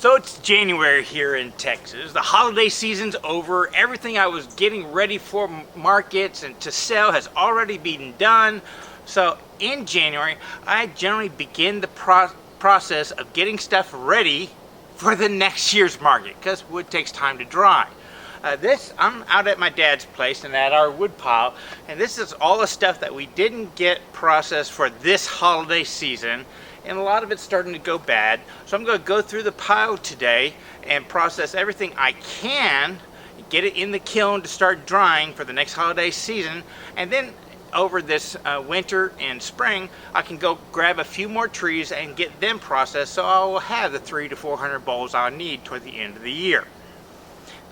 So it's January here in Texas. The holiday season's over. Everything I was getting ready for markets and to sell has already been done. So in January, I generally begin the process of getting stuff ready for the next year's market because wood takes time to dry. I'm out at my dad's place and at our wood pile, and this is all the stuff that we didn't get processed for this holiday season, and a lot of it's starting to go bad. So I'm going to go through the pile today and process everything I can, get it in the kiln to start drying for the next holiday season, and then over this winter and spring I can go grab a few more trees and get them processed, so I will have the 300 to 400 bowls I'll need toward the end of the year.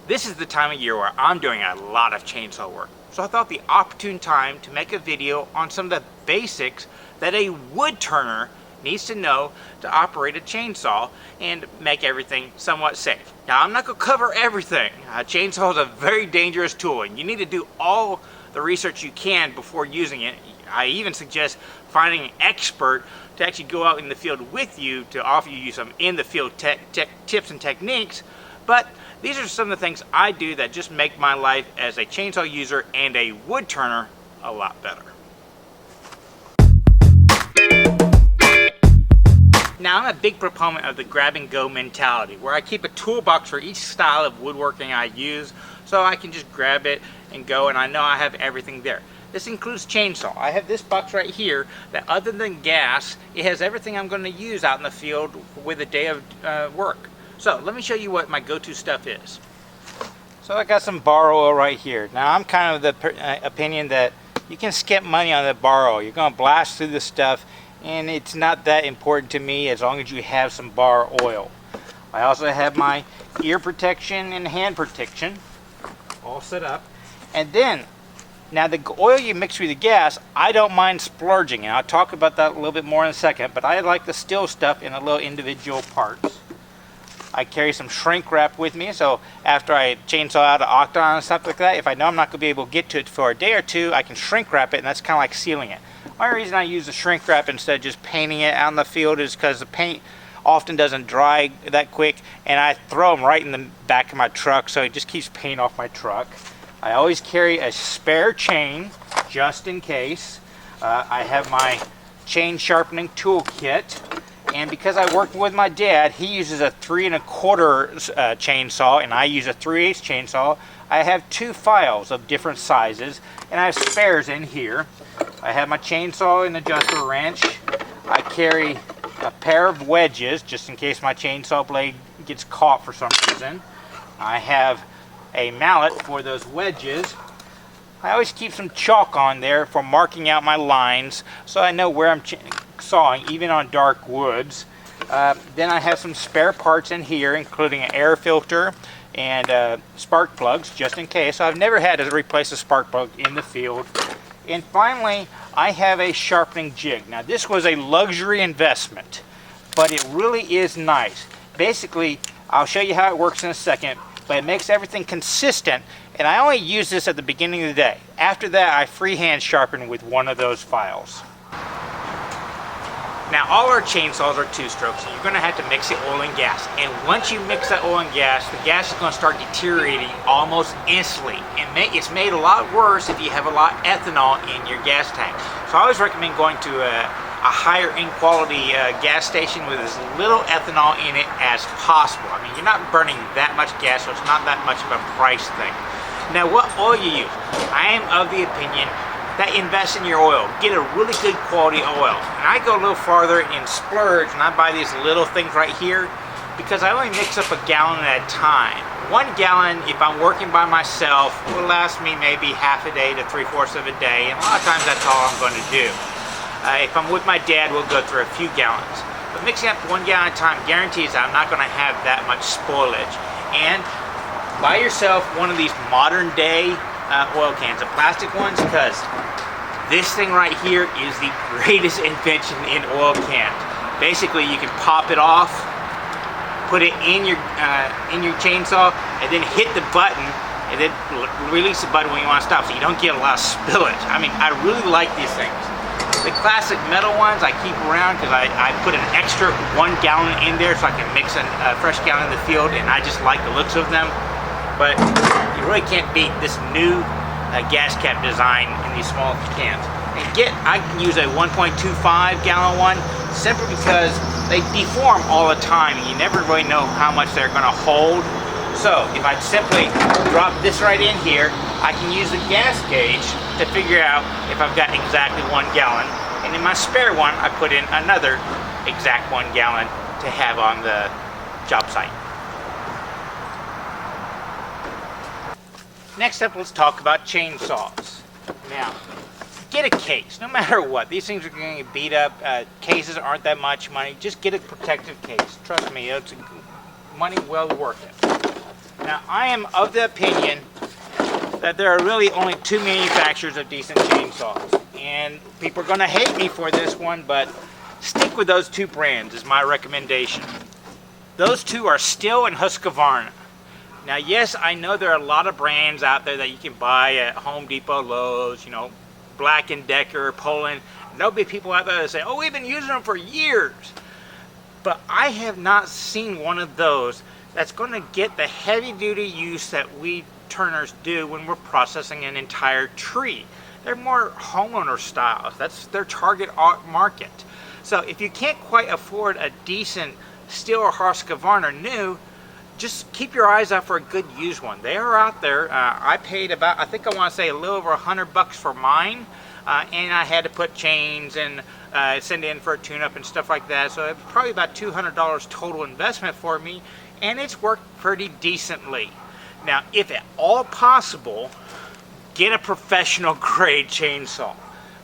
This is the time of year where I'm doing a lot of chainsaw work, so I thought the opportune time to make a video on some of the basics that a wood turner needs to know to operate a chainsaw and make everything somewhat safe. Now, I'm not going to cover everything. A chainsaw is a very dangerous tool, and you need to do all the research you can before using it. I even suggest finding an expert to actually go out in the field with you to offer you some in-the-field tips and techniques. But these are some of the things I do that just make my life as a chainsaw user and a wood turner a lot better. Now, I'm a big proponent of the grab and go mentality, where I keep a toolbox for each style of woodworking I use, so I can just grab it and go, and I know I have everything there. This includes chainsaw. I have this box right here that, other than gas, it has everything I'm going to use out in the field with a day of work. So let me show you what my go-to stuff is. So I got some bar oil right here. Now, I'm kind of the opinion that you can skip money on the bar oil. You're going to blast through the stuff, and it's not that important to me as long as you have some bar oil. I also have my ear protection and hand protection all set up. And then, now the oil you mix with the gas, I don't mind splurging, and I'll talk about that a little bit more in a second, but I like the Stihl stuff in a little individual parts. I carry some shrink wrap with me, so after I chainsaw out an octagon and stuff like that, if I know I'm not going to be able to get to it for a day or two, I can shrink wrap it, and that's kind of like sealing it. The only reason I use the shrink wrap instead of just painting it out in the field is because the paint often doesn't dry that quick, and I throw them right in the back of my truck, so it just keeps paint off my truck. I always carry a spare chain just in case. I have my chain sharpening tool kit, and because I worked with my dad, he uses a 3 1/4 chainsaw and I use a 3/8 chainsaw. I have 2 files of different sizes, and I have spares in here. I have my chainsaw and adjuster wrench. I carry a pair of wedges just in case my chainsaw blade gets caught for some reason. I have a mallet for those wedges. I always keep some chalk on there for marking out my lines so I know where I'm sawing, even on dark woods. Then I have some spare parts in here, including an air filter and spark plugs just in case. So I've never had to replace a spark plug in the field. And finally, I have a sharpening jig. Now, this was a luxury investment, but it really is nice. Basically, I'll show you how it works in a second, but it makes everything consistent, and I only use this at the beginning of the day. After that, I freehand sharpen with one of those files. Now, all our chainsaws are 2-strokes, and you're going to have to mix the oil and gas. And once you mix that oil and gas, the gas is going to start deteriorating almost instantly. And it's made a lot worse if you have a lot of ethanol in your gas tank. So I always recommend going to a higher end quality gas station with as little ethanol in it as possible. I mean, you're not burning that much gas, so it's not that much of a price thing. Now, what oil you use? I am of the opinion that invest in your oil. Get a really good quality oil. And I go a little farther and splurge, and I buy these little things right here because I only mix up a gallon at a time. 1 gallon, if I'm working by myself, will last me maybe half a day to 3/4 of a day, and a lot of times that's all I'm going to do. If I'm with my dad, we'll go through a few gallons. But mixing up 1 gallon at a time guarantees that I'm not going to have that much spoilage. And buy yourself one of these modern day oil cans, the plastic ones, because this thing right here is the greatest invention in oil cans. Basically, you can pop it off, put it in your chainsaw, and then hit the button, and then release the button when you want to stop, so you don't get a lot of spillage. I mean, I really like these things. The classic metal ones I keep around because I put an extra 1 gallon in there so I can mix a fresh gallon in the field, and I just like the looks of them. But you really can't beat this new gas cap design in these small cans. And I can use a 1.25 gallon one simply because they deform all the time and you never really know how much they're going to hold. So if I simply drop this right in here, I can use the gas gauge to figure out if I've got exactly 1 gallon. And in my spare one, I put in another exact 1 gallon to have on the job site. Next up, let's talk about chainsaws. Now, get a case, no matter what. These things are going to get beat up. Cases aren't that much money. Just get a protective case. Trust me, it's money well worth it. Now, I am of the opinion that there are really only 2 manufacturers of decent chainsaws. And people are going to hate me for this one, but stick with those 2 brands is my recommendation. Those 2 are Stihl and Husqvarna. Now, yes, I know there are a lot of brands out there that you can buy at Home Depot, Lowe's, you know, Black & Decker, Poland. There'll be people out there that say, oh, we've been using them for years. But I have not seen one of those that's going to get the heavy-duty use that we turners do when we're processing an entire tree. They're more homeowner styles. That's their target market. So if you can't quite afford a decent Stihl or Husqvarna new, just keep your eyes out for a good used one. They are out there. I paid about, I think I want to say a little over $100 for mine, and I had to put chains and send in for a tune-up and stuff like that. So it's probably about $200 total investment for me, and it's worked pretty decently. Now, if at all possible, get a professional grade chainsaw.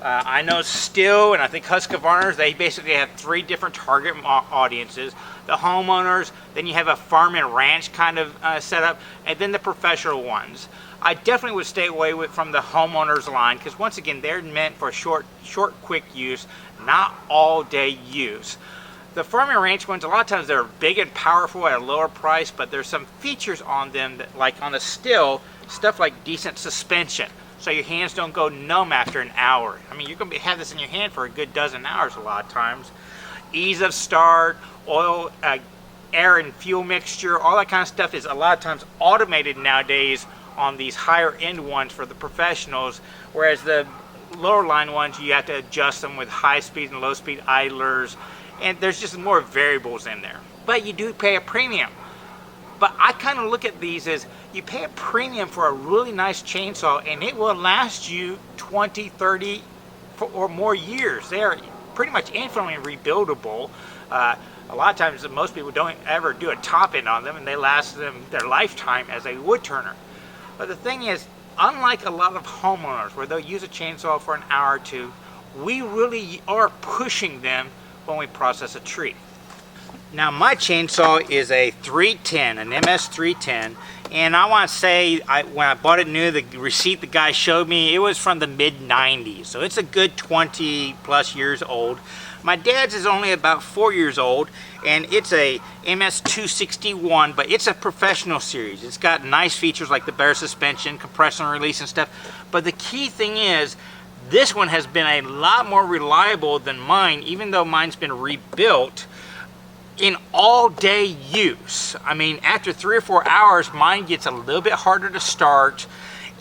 I know Stihl and I think Husqvarna, they basically have 3 different target audiences. The homeowners, then you have a farm and ranch kind of setup, and then the professional ones. I definitely would stay away from the homeowners line because once again, they're meant for short, quick use, not all day use. The farm and ranch ones, a lot of times they're big and powerful at a lower price, but there's some features on them that, like on the Stihl, stuff like decent suspension, so your hands don't go numb after an hour. I mean, you're going to have this in your hand for a good dozen hours a lot of times. Ease of start, oil, air and fuel mixture, all that kind of stuff is a lot of times automated nowadays on these higher end ones for the professionals, whereas the lower line ones, you have to adjust them with high speed and low speed idlers, and there's just more variables in there. But you do pay a premium. But I kind of look at these as you pay a premium for a really nice chainsaw and it will last you 20, 30 or more years. They are pretty much infinitely rebuildable. A lot of times most people don't ever do a top end on them and they last them their lifetime as a wood turner. But the thing is, unlike a lot of homeowners where they'll use a chainsaw for an hour or 2, we really are pushing them when we process a tree. Now my chainsaw is a 310, an MS 310, and I want to say when I bought it new, the receipt the guy showed me, it was from the mid-90s, so it's a good 20 plus years old. My dad's is only about 4 years old, and it's a MS 261, but it's a professional series. It's got nice features like the better suspension, compression release and stuff, but the key thing is this one has been a lot more reliable than mine, even though mine's been rebuilt in all day use. I mean, after 3 or 4 hours, mine gets a little bit harder to start.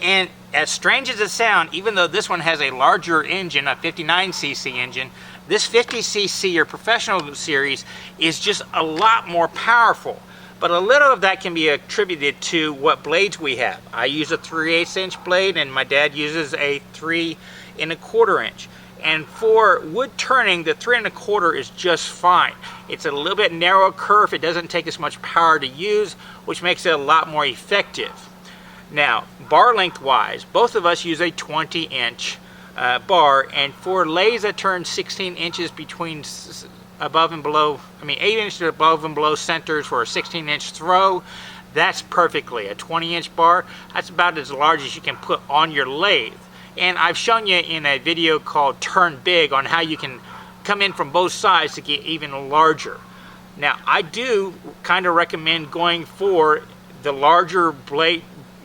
And as strange as it sounds, even though this one has a larger engine, a 59cc engine, this 50cc or professional series is just a lot more powerful. But a little of that can be attributed to what blades we have. I use a 3/8 inch blade and my dad uses a 3 1/4 inch. And for wood turning, the 3 1/4 is just fine. It's a little bit narrower curve. It doesn't take as much power to use, which makes it a lot more effective. Now, bar length wise, both of us use a 20 inch bar, and for lathes that turn 16 inches between above and below, 8 inches above and below centers for a 16 inch throw, that's perfectly. A 20 inch bar, that's about as large as you can put on your lathe. And I've shown you in a video called Turn Big on how you can come in from both sides to get even larger. Now, I do kind of recommend going for the larger blade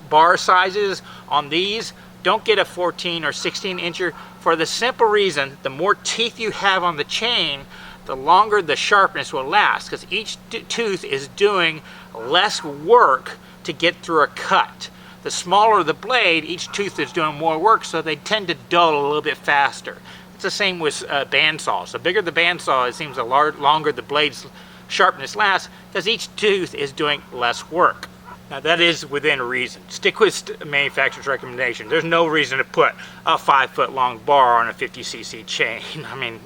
bar sizes on these. don't get a 14 or 16 incher for the simple reason the more teeth you have on the chain, the longer the sharpness will last, because each tooth is doing less work to get through a cut. The smaller the blade, each tooth is doing more work, so they tend to dull a little bit faster. It's the same with bandsaws. The bigger the bandsaw, it seems the longer the blade's sharpness lasts, because each tooth is doing less work. Now that is within reason. Stick with manufacturer's recommendation. There's no reason to put a 5-foot long bar on a 50cc chain. I mean,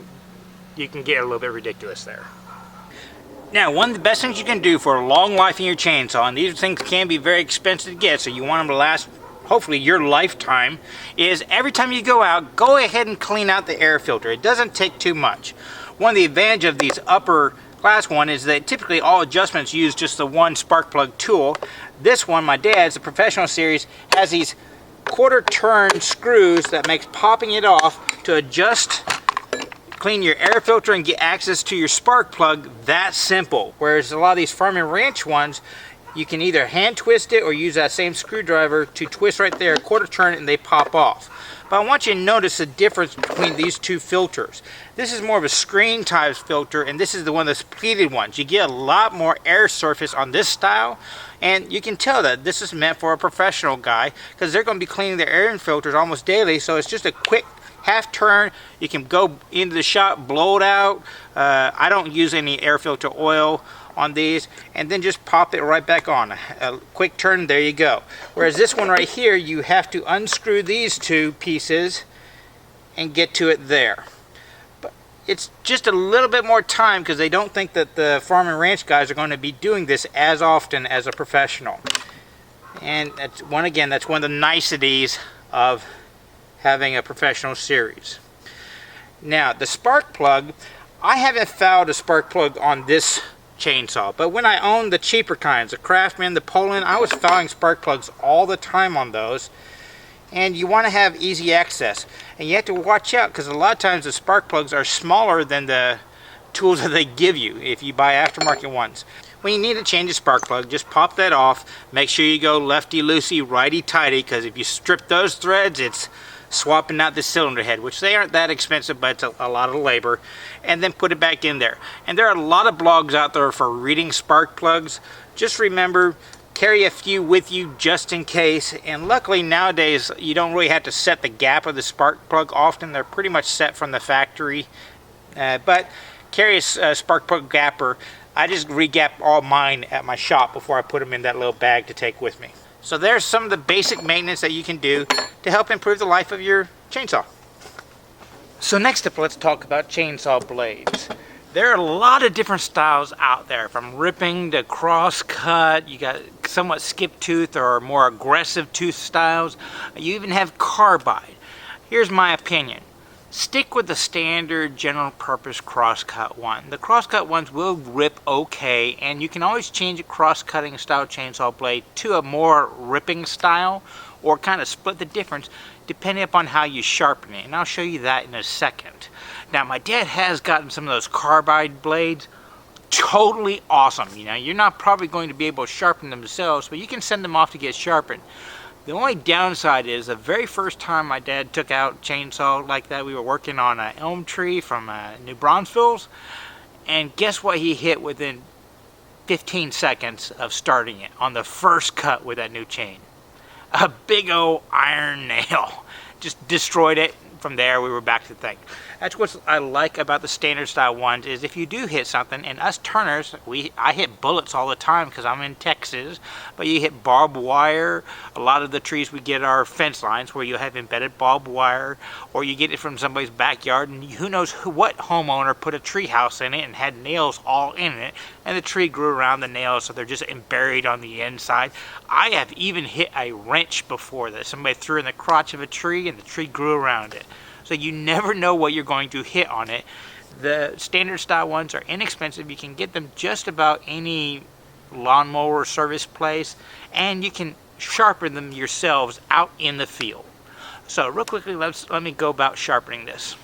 you can get a little bit ridiculous there. Now, one of the best things you can do for a long life in your chainsaw, and these things can be very expensive to get, so you want them to last hopefully your lifetime, is every time you go out, go ahead and clean out the air filter. It doesn't take too much. One of the advantages of these upper class one is that typically all adjustments use just the one spark plug tool. This one, my dad's, the professional series, has these quarter turn screws that makes popping it off to adjust, clean your air filter and get access to your spark plug that simple. Whereas a lot of these farm and ranch ones, you can either hand twist it or use that same screwdriver to twist right there, quarter turn it, and they pop off. But I want you to notice the difference between these two filters. This is more of a screen type filter, and this is the one that's pleated ones. You get a lot more air surface on this style, and you can tell that this is meant for a professional guy, because they're going to be cleaning their air filters almost daily, so it's just a quick half turn. You can go into the shop, blow it out. I don't use any air filter oil on these, and then just pop it right back on. A quick turn, there you go. Whereas this one right here, you have to unscrew these two pieces and get to it there. But it's just a little bit more time, because they don't think that the farm and ranch guys are going to be doing this as often as a professional. And that's one of the niceties of having a professional series. Now, the spark plug, I haven't found a spark plug on this chainsaw, but when I owned the cheaper kinds, the Craftsman, the Poland, I was fouling spark plugs all the time on those. And you want to have easy access, and you have to watch out, because a lot of times the spark plugs are smaller than the tools that they give you if you buy aftermarket ones. When you need to change a spark plug, just pop that off. Make sure you go lefty loosey, righty tighty, because if you strip those threads, it's swapping out the cylinder head, which they aren't that expensive, but it's a lot of labor, and then put it back in there. And there are a lot of blogs out there for reading spark plugs. Just remember, carry a few with you just in case. And luckily nowadays you don't really have to set the gap of the spark plug often. They're pretty much set from the factory, but carry a spark plug gapper. I just re-gap all mine at my shop before I put them in that little bag to take with me. So there's some of the basic maintenance that you can do to help improve the life of your chainsaw. So next up, let's talk about chainsaw blades. There are a lot of different styles out there, from ripping to cross cut. You got somewhat skip tooth or more aggressive tooth styles. You even have carbide. Here's my opinion. Stick with the standard general purpose crosscut one. The crosscut ones will rip okay, and you can always change a cross-cutting style chainsaw blade to a more ripping style, or kind of split the difference depending upon how you sharpen it, and I'll show you that in a second. Now, my dad has gotten some of those carbide blades. Totally awesome. You know, you're not probably going to be able to sharpen them themselves, but you can send them off to get sharpened. The only downside is the very first time my dad took out a chainsaw like that, we were working on an elm tree from New Braunfels, and guess what he hit within 15 seconds of starting it on the first cut with that new chain? A big old iron nail. Just destroyed it. From there, we were back to the thing. That's what I like about the standard style ones, is if you do hit something, and us turners, I hit bullets all the time because I'm in Texas, but you hit barbed wire. A lot of the trees we get are fence lines where you have embedded barbed wire, or you get it from somebody's backyard, and who knows what homeowner put a tree house in it and had nails all in it, and the tree grew around the nails, so they're just buried on the inside. I have even hit a wrench before that somebody threw in the crotch of a tree, and the tree grew around it. So you never know what you're going to hit on it. The standard style ones are inexpensive. You can get them just about any lawnmower service place, and you can sharpen them yourselves out in the field. So real quickly, let me go about sharpening this.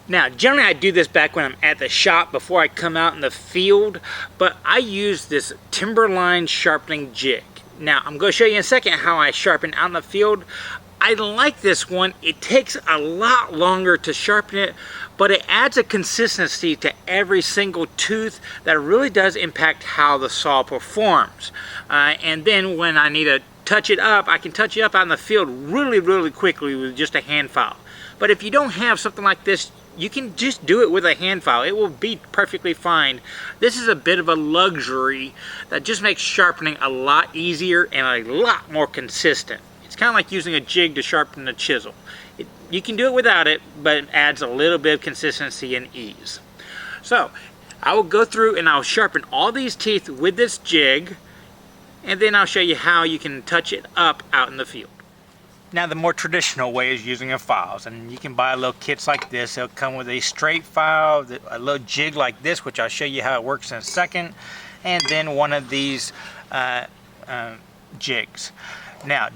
Now, generally I do this back when I'm at the shop before I come out in the field, but I use this Timberline sharpening jig. Now, I'm going to show you in a second how I sharpen out in the field. I like this one. It takes a lot longer to sharpen it, but it adds a consistency to every single tooth that really does impact how the saw performs. And then when I need to touch it up, I can touch it up out in the field really quickly with just a hand file. But if you don't have something like this, you can just do it with a hand file. It will be perfectly fine. This is a bit of a luxury that just makes sharpening a lot easier and a lot more consistent. It's kind of like using a jig to sharpen a chisel. You can do it without it, but it adds a little bit of consistency and ease. So I will go through and I'll sharpen all these teeth with this jig, and then I'll show you how you can touch it up out in the field. Now the more traditional way is using a files, and you can buy little kits like this. It'll come with a straight file, a little jig like this, which I'll show you how it works in a second, and then one of these jigs. Now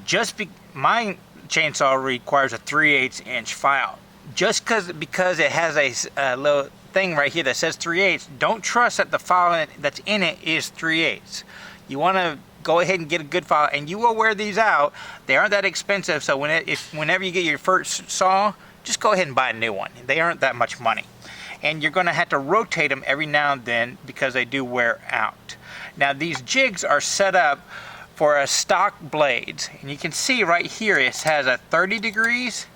my chainsaw requires a 3/8 inch file. Just because it has a little thing right here that says 3/8, don't trust that the file that's in it is 3/8. You want to go ahead and get a good file, and you will wear these out. They aren't that expensive, so whenever you get your first saw, just go ahead and buy a new one. They aren't that much money. And you're going to have to rotate them every now and then because they do wear out. Now these jigs are set up for a stock blades, and you can see right here it has a 30 degrees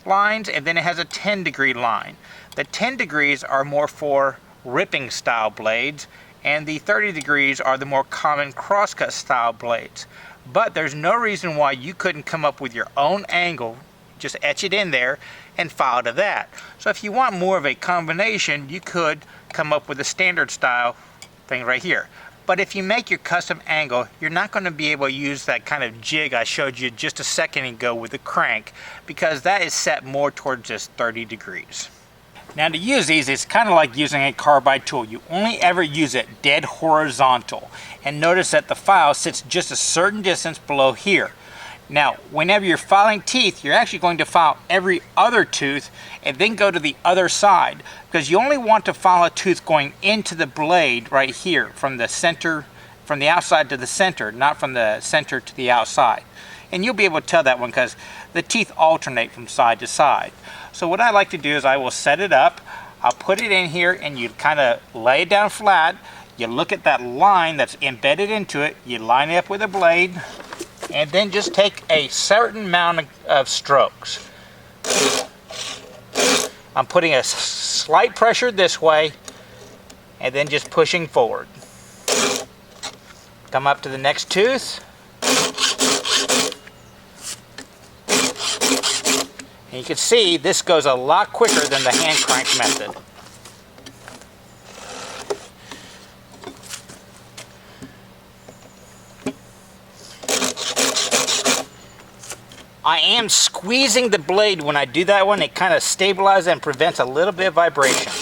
lines, and then it has a 10-degree line. The 10 degrees are more for ripping style blades, and the 30 degrees are the more common crosscut style blades. But there's no reason why you couldn't come up with your own angle, just etch it in there and file to that. So if you want more of a combination, you could come up with a standard style thing right here. But if you make your custom angle, you're not going to be able to use that kind of jig I showed you just a second ago with the crank, because that is set more towards just 30 degrees. Now to use these, it's kind of like using a carbide tool. You only ever use it dead horizontal. And notice that the file sits just a certain distance below here. Now, whenever you're filing teeth, you're actually going to file every other tooth and then go to the other side, because you only want to file a tooth going into the blade right here from the center, from the outside to the center, not from the center to the outside. And you'll be able to tell that one because the teeth alternate from side to side. So what I like to do is I will set it up, I'll put it in here, and you kind of lay it down flat. You look at that line that's embedded into it, you line it up with a blade, and then just take a certain amount of strokes. I'm putting a slight pressure this way, and then just pushing forward. Come up to the next tooth. And you can see this goes a lot quicker than the hand crank method. I am squeezing the blade when I do that one. It kind of stabilizes and prevents a little bit of vibration.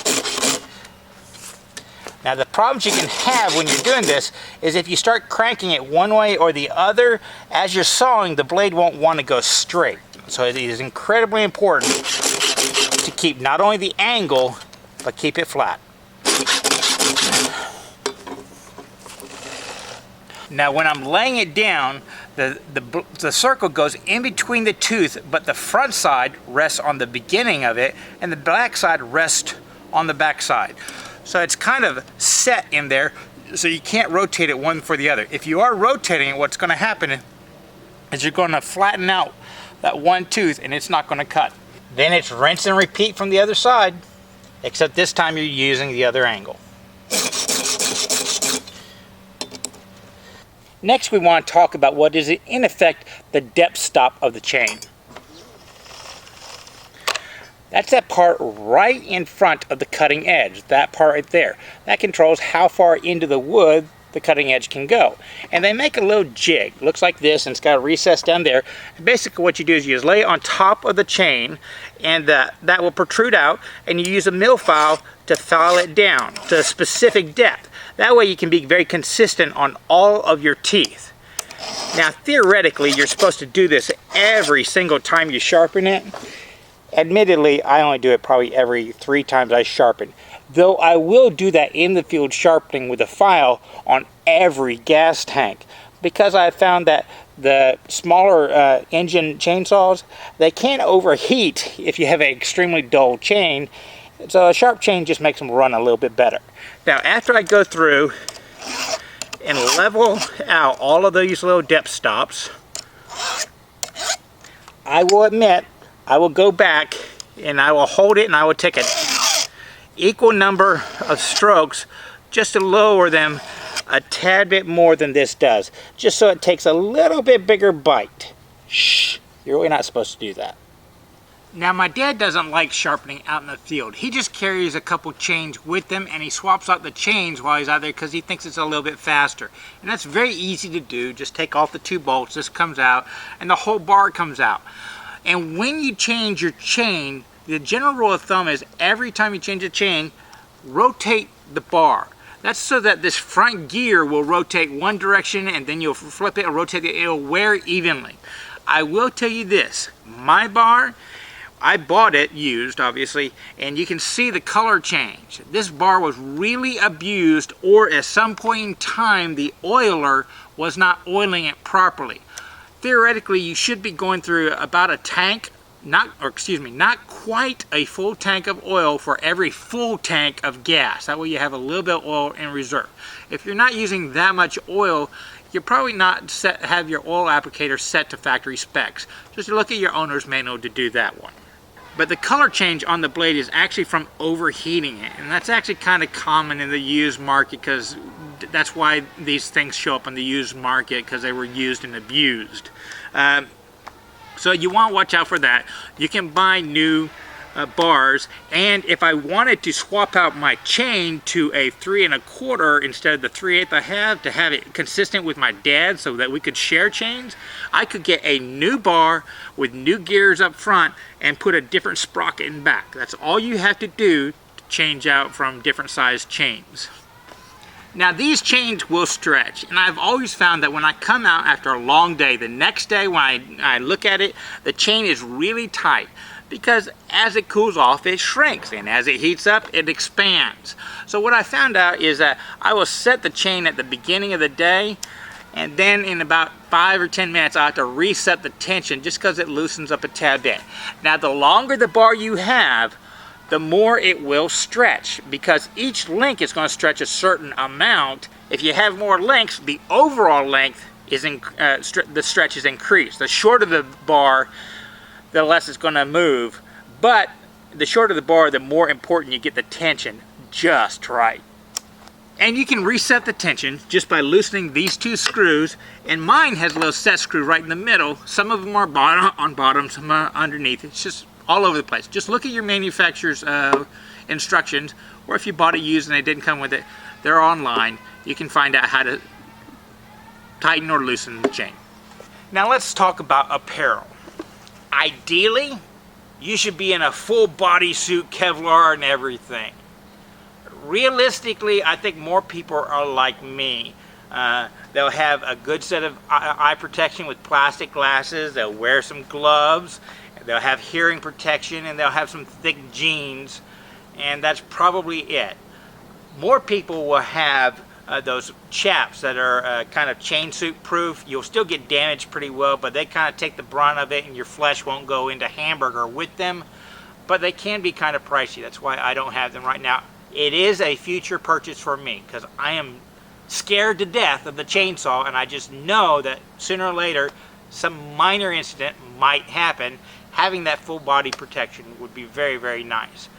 Now the problems you can have when you're doing this is if you start cranking it one way or the other, as you're sawing, the blade won't want to go straight. So it is incredibly important to keep not only the angle, but keep it flat. Now when I'm laying it down, the circle goes in between the tooth, but the front side rests on the beginning of it, and the back side rests on the back side. So it's kind of set in there, so you can't rotate it one for the other. If you are rotating it, what's going to happen is you're going to flatten out that one tooth, and it's not going to cut. Then it's rinse and repeat from the other side, except this time you're using the other angle. Next, we want to talk about what is, in effect, the depth stop of the chain. That's that part right in front of the cutting edge, that part right there. That controls how far into the wood the cutting edge can go. And they make a little jig. Looks like this, and it's got a recess down there. And basically what you do is you just lay it on top of the chain, and that will protrude out, and you use a mill file to file it down to a specific depth. That way you can be very consistent on all of your teeth. Now theoretically, you're supposed to do this every single time you sharpen it. Admittedly, I only do it probably every 3 times I sharpen. Though I will do that in the field sharpening with a file on every gas tank, because I found that the smaller engine chainsaws, they can overheat if you have an extremely dull chain. So a sharp chain just makes them run a little bit better. Now after I go through and level out all of these little depth stops, I will admit, I will go back and I will hold it and I will take an equal number of strokes just to lower them a tad bit more than this does, just so it takes a little bit bigger bite. Shh, you're really not supposed to do that. Now my dad doesn't like sharpening out in the field. He just carries a couple chains with him and he swaps out the chains while he's out there because he thinks it's a little bit faster. And that's very easy to do. Just take off the 2 bolts, this comes out, and the whole bar comes out. And when you change your chain, the general rule of thumb is every time you change a chain, rotate the bar. That's so that this front gear will rotate one direction and then you'll flip it and rotate it. It'll wear evenly. I will tell you this, my bar, I bought it used obviously, and you can see the color change. This bar was really abused, or at some point in time the oiler was not oiling it properly. Theoretically you should be going through about a tank, not quite a full tank of oil for every full tank of gas. That way you have a little bit of oil in reserve. If you're not using that much oil, you're probably not have your oil applicator set to factory specs. Just look at your owner's manual to do that one. But the color change on the blade is actually from overheating it, and that's actually kind of common in the used market because that's why these things show up on the used market, because they were used and abused. So you want to watch out for that. You can buy new bars, and if I wanted to swap out my chain to a 3 1/4 instead of the 3/8 I have, to have it consistent with my dad so that we could share chains, I could get a new bar with new gears up front and put a different sprocket in back. That's all you have to do to change out from different size chains. Now these chains will stretch, and I've always found that when I come out after a long day, the next day when I look at it, the chain is really tight because as it cools off it shrinks, and as it heats up it expands. So what I found out is that I will set the chain at the beginning of the day, and then in about 5 or 10 minutes I have to reset the tension just because it loosens up a tad bit. Now the longer the bar you have, the more it will stretch, because each link is going to stretch a certain amount. If you have more links, the overall length is the stretch is increased. The shorter the bar, the less it's going to move, but the shorter the bar, the more important you get the tension just right. And you can reset the tension just by loosening these 2 screws, and mine has a little set screw right in the middle. Some of them are on bottom, some are underneath. It's just all over the place. Just look at your manufacturer's instructions, or if you bought it used and they didn't come with it, they're online. You can find out how to tighten or loosen the chain. Now let's talk about apparel. Ideally, you should be in a full bodysuit, Kevlar and everything. Realistically, I think more people are like me. They'll have a good set of eye protection with plastic glasses, they'll wear some gloves, they'll have hearing protection, and they'll have some thick jeans, and that's probably it. More people will have those chaps that are kind of chain suit proof. You'll still get damaged pretty well, but they kind of take the brunt of it and your flesh won't go into hamburger with them, but they can be kind of pricey. That's why I don't have them right now. It is a future purchase for me because I am scared to death of the chainsaw, and I just know that sooner or later some minor incident might happen. Having that full body protection would be very, very nice.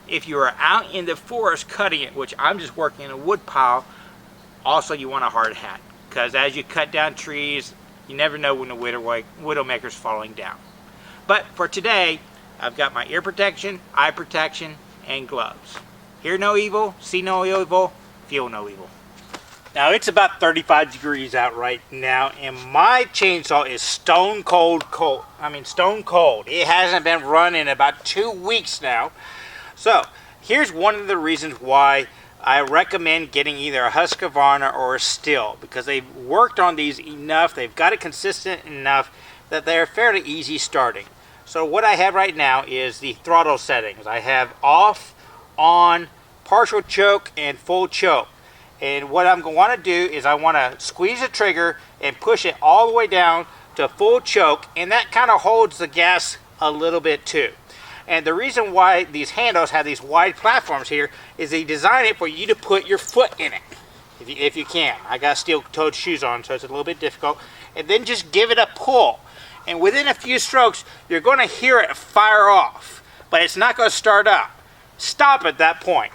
If you are out in the forest cutting it, which I'm just working in a wood pile, also you want a hard hat, because as you cut down trees, you never know when the widowmaker's falling down. But for today, I've got my ear protection, eye protection, and gloves. Hear no evil, see no evil, feel no evil. Now it's about 35 degrees out right now, and my chainsaw is stone cold. Stone cold. It hasn't been run in about 2 weeks now. So here's one of the reasons why I recommend getting either a Husqvarna or a Stihl, because they've worked on these enough, they've got it consistent enough that they're fairly easy starting. So what I have right now is the throttle settings. I have off, on, partial choke, and full choke. And what I'm going to want to do is I want to squeeze the trigger and push it all the way down to full choke, and that kind of holds the gas a little bit too. And the reason why these handles have these wide platforms here is they design it for you to put your foot in it, if you can. I got steel-toed shoes on, so it's a little bit difficult. And then just give it a pull. And within a few strokes, you're going to hear it fire off, but it's not going to start up. Stop at that point.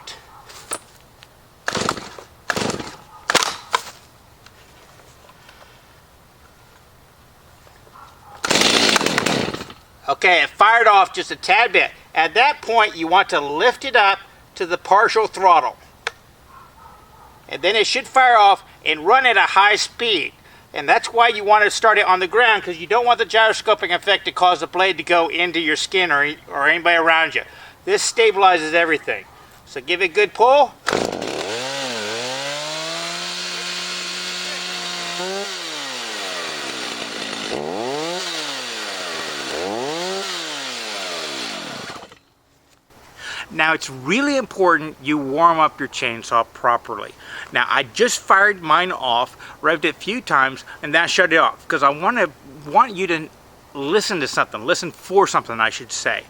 Okay, it fired off just a tad bit. At that point, you want to lift it up to the partial throttle. And then it should fire off and run at a high speed. And that's why you want to start it on the ground, because you don't want the gyroscoping effect to cause the blade to go into your skin or anybody around you. This stabilizes everything. So give it a good pull. Now it's really important you warm up your chainsaw properly. Now I just fired mine off, revved it a few times, and then I shut it off because I want you to listen to something, listen for something I should say.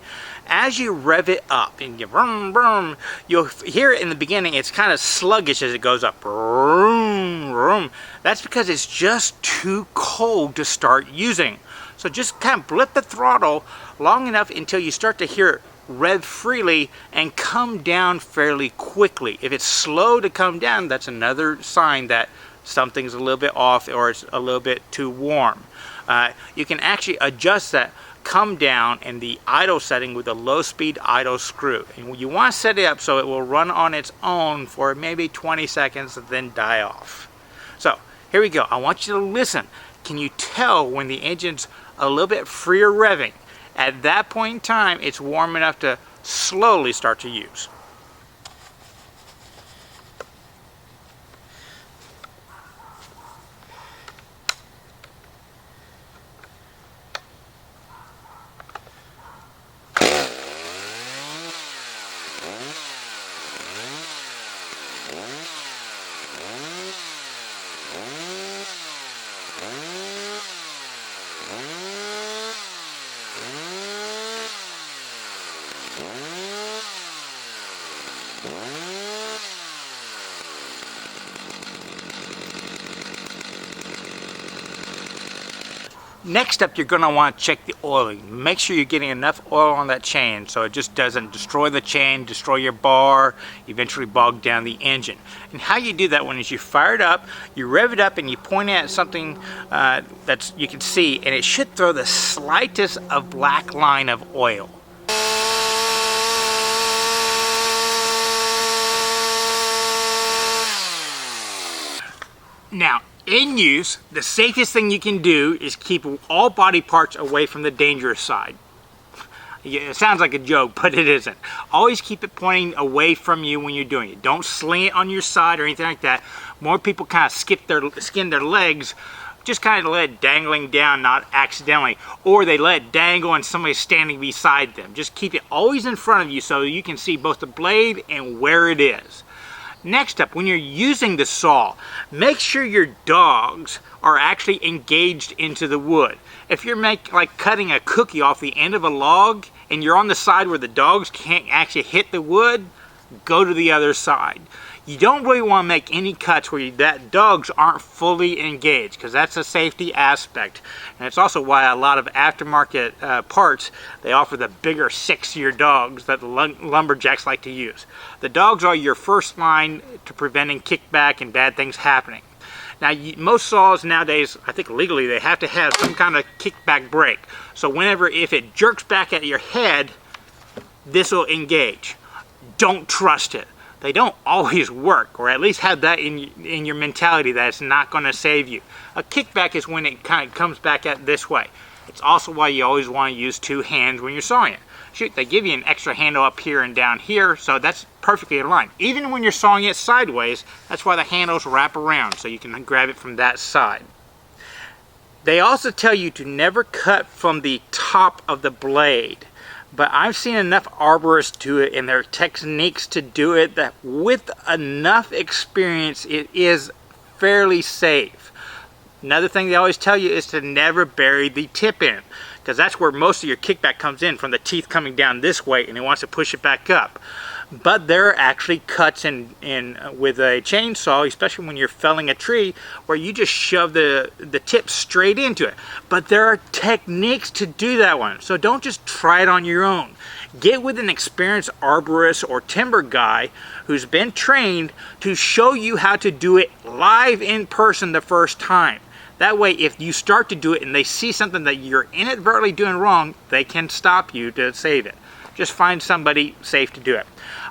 As you rev it up and you vroom, vroom, you'll hear it in the beginning, it's kind of sluggish as it goes up. Vroom, vroom. That's because it's just too cold to start using. So just kind of blip the throttle long enough until you start to hear it rev freely and come down fairly quickly. If it's slow to come down, that's another sign that something's a little bit off or it's a little bit too warm. You can actually adjust that come down in the idle setting with a low speed idle screw. And you want to set it up so it will run on its own for maybe 20 seconds and then die off. So here we go. I want you to listen. Can you tell when the engine's a little bit freer revving? At that point in time, it's warm enough to slowly start to use. Next up, you're going to want to check the oiling. Make sure you're getting enough oil on that chain so it just doesn't destroy the chain, destroy your bar, eventually bog down the engine. And how you do that one is you fire it up, you rev it up, and you point it at something that you can see, and it should throw the slightest of black line of oil. Now, in use, the safest thing you can do is keep all body parts away from the dangerous side. It sounds like a joke, but it isn't. Always keep it pointing away from you when you're doing it. Don't sling it on your side or anything like that. More people kind of skin their legs, just kind of let it dangling down, not accidentally. Or they let it dangle and somebody's standing beside them. Just keep it always in front of you so you can see both the blade and where it is. Next up, when you're using the saw, make sure your dogs are actually engaged into the wood. If you're like cutting a cookie off the end of a log and you're on the side where the dogs can't actually hit the wood, go to the other side. You don't really want to make any cuts where that dogs aren't fully engaged, because that's a safety aspect. And it's also why a lot of aftermarket parts, they offer the bigger 6-year dogs that the lumberjacks like to use. The dogs are your first line to preventing kickback and bad things happening. Now, most saws nowadays, I think legally, they have to have some kind of kickback brake. So if it jerks back at your head, this will engage. Don't trust it. They don't always work, or at least have that in your mentality that it's not going to save you. A kickback is when it kind of comes back at this way. It's also why you always want to use 2 hands when you're sawing it. Shoot, they give you an extra handle up here and down here, so that's perfectly aligned. Even when you're sawing it sideways, that's why the handles wrap around, so you can grab it from that side. They also tell you to never cut from the top of the blade. But I've seen enough arborists do it and their techniques to do it that with enough experience it is fairly safe. Another thing they always tell you is to never bury the tip in, because that's where most of your kickback comes in, from the teeth coming down this way and it wants to push it back up. But there are actually cuts in with a chainsaw, especially when you're felling a tree, where you just shove the tip straight into it. But there are techniques to do that one, so don't just try it on your own. Get with an experienced arborist or timber guy who's been trained to show you how to do it live in person the first time. That way, if you start to do it and they see something that you're inadvertently doing wrong, they can stop you to save it. Just find somebody safe to do it.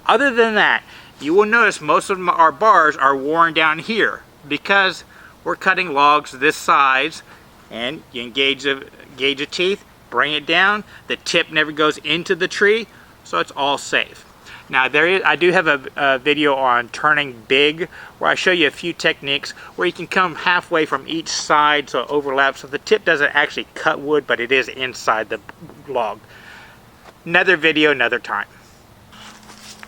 Other than that, you will notice most of our bars are worn down here because we're cutting logs this size, and you engage a teeth, bring it down, the tip never goes into the tree, so it's all safe. Now I do have a video on turning big where I show you a few techniques where you can come halfway from each side so it overlaps, so the tip doesn't actually cut wood, but it is inside the log. Another video, another time.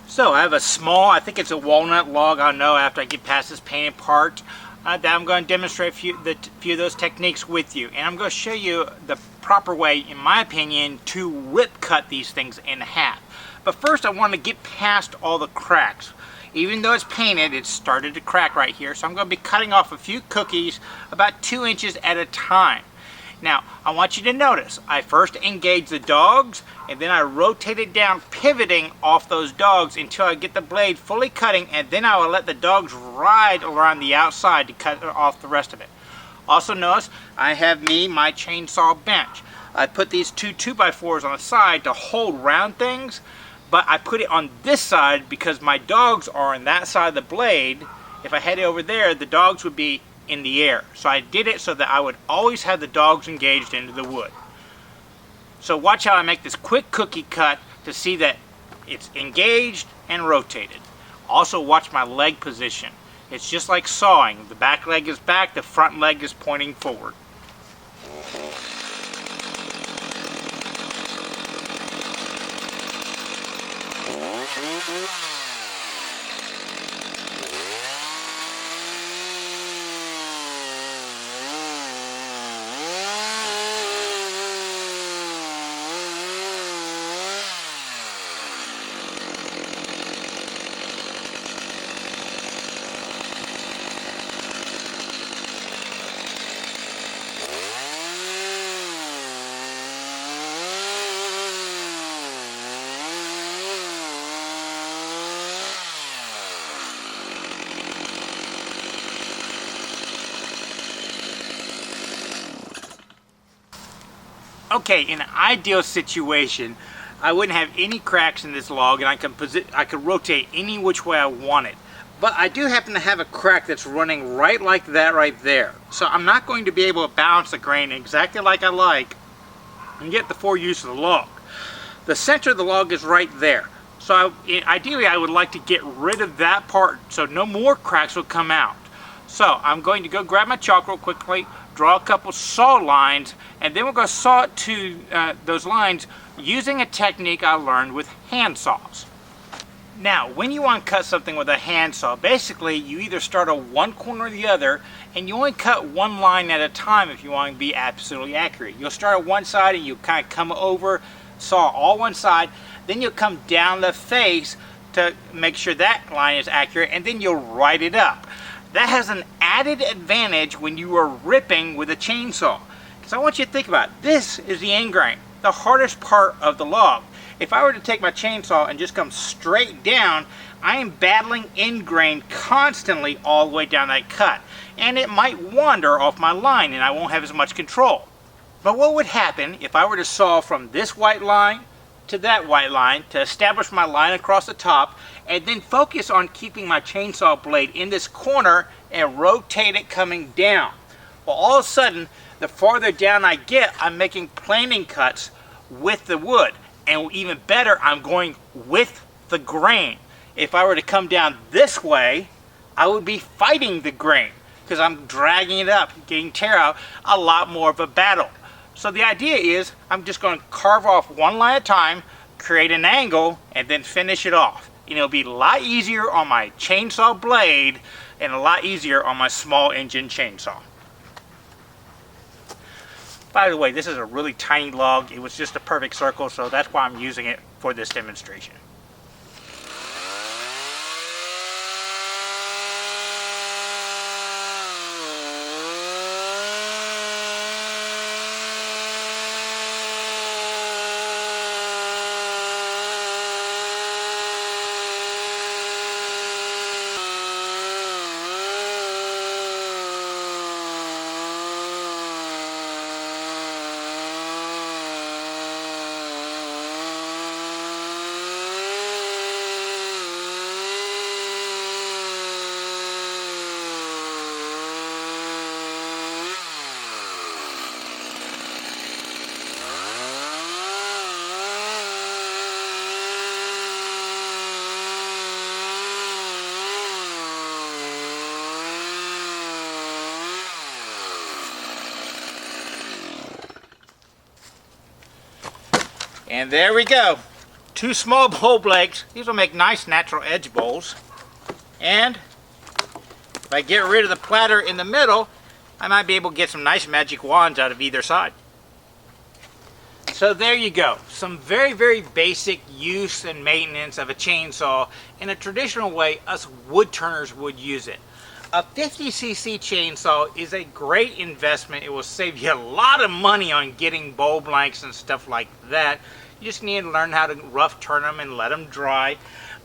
So I have a small, I think it's a walnut log, I'll know after I get past this painted part, that I'm going to demonstrate a few of those techniques with you. And I'm going to show you the proper way, in my opinion, to whip cut these things in half. But first I want to get past all the cracks. Even though it's painted, it's started to crack right here. So I'm going to be cutting off a few cookies about 2 inches at a time. Now, I want you to notice, I first engage the dogs, and then I rotate it down, pivoting off those dogs until I get the blade fully cutting, and then I will let the dogs ride around the outside to cut off the rest of it. Also notice, I have my chainsaw bench. I put these two 2x4s on the side to hold round things, but I put it on this side because my dogs are on that side of the blade. If I had it over there, the dogs would be in the air. So I did it so that I would always have the dogs engaged into the wood. So watch how I make this quick cookie cut to see that it's engaged and rotated. Also watch my leg position. It's just like sawing. The back leg is back, the front leg is pointing forward. Okay, in an ideal situation, I wouldn't have any cracks in this log, and I could rotate any which way I wanted. But I do happen to have a crack that's running right like that right there. So I'm not going to be able to balance the grain exactly like I like and get the full use of the log. The center of the log is right there. So ideally I would like to get rid of that part so no more cracks will come out. So I'm going to go grab my chalk real quickly, draw a couple saw lines, and then we're going to saw it to those lines using a technique I learned with hand saws. Now, when you want to cut something with a hand saw, basically you either start on one corner or the other, and you only cut one line at a time if you want to be absolutely accurate. You'll start at one side and you kind of come over, saw all one side, then you'll come down the face to make sure that line is accurate, and then you'll right it up. That has an added advantage when you are ripping with a chainsaw. Because I want you to think about it. This is the end grain, the hardest part of the log. If I were to take my chainsaw and just come straight down, I am battling end grain constantly all the way down that cut. And it might wander off my line and I won't have as much control. But what would happen if I were to saw from this white line to that white line to establish my line across the top, and then focus on keeping my chainsaw blade in this corner and rotate it coming down? Well, all of a sudden, the farther down I get, I'm making planing cuts with the wood. And even better, I'm going with the grain. If I were to come down this way, I would be fighting the grain because I'm dragging it up, getting tear out, a lot more of a battle. So the idea is I'm just going to carve off one line at a time, create an angle, and then finish it off. It'll be a lot easier on my chainsaw blade and a lot easier on my small engine chainsaw. By the way, this is a really tiny log. It was just a perfect circle, so that's why I'm using it for this demonstration. And there we go. 2 small bowl blades. These will make nice natural edge bowls. And if I get rid of the platter in the middle, I might be able to get some nice magic wands out of either side. So there you go. Some very, very basic use and maintenance of a chainsaw in a traditional way us wood turners would use it. A 50cc chainsaw is a great investment. It will save you a lot of money on getting bowl blanks and stuff like that. You just need to learn how to rough turn them and let them dry.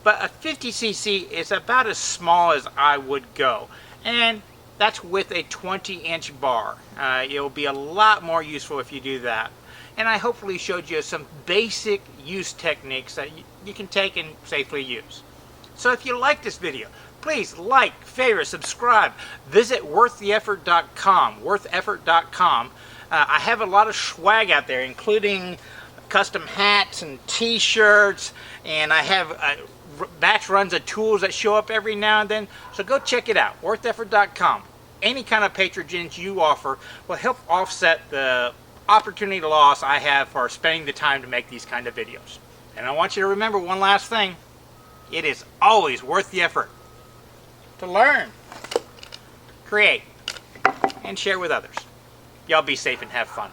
But a 50cc is about as small as I would go. And that's with a 20-inch bar. It will be a lot more useful if you do that. And I hopefully showed you some basic use techniques that you can take and safely use. So if you like this video, please like, favorite, subscribe. Visit wortheffort.com. Wortheffort.com. I have a lot of swag out there, including custom hats and t-shirts, and I have batch runs of tools that show up every now and then. So go check it out. Wortheffort.com. Any kind of patronage you offer will help offset the opportunity loss I have for spending the time to make these kind of videos. And I want you to remember one last thing. It is always worth the effort to learn, create, and share with others. Y'all be safe and have fun.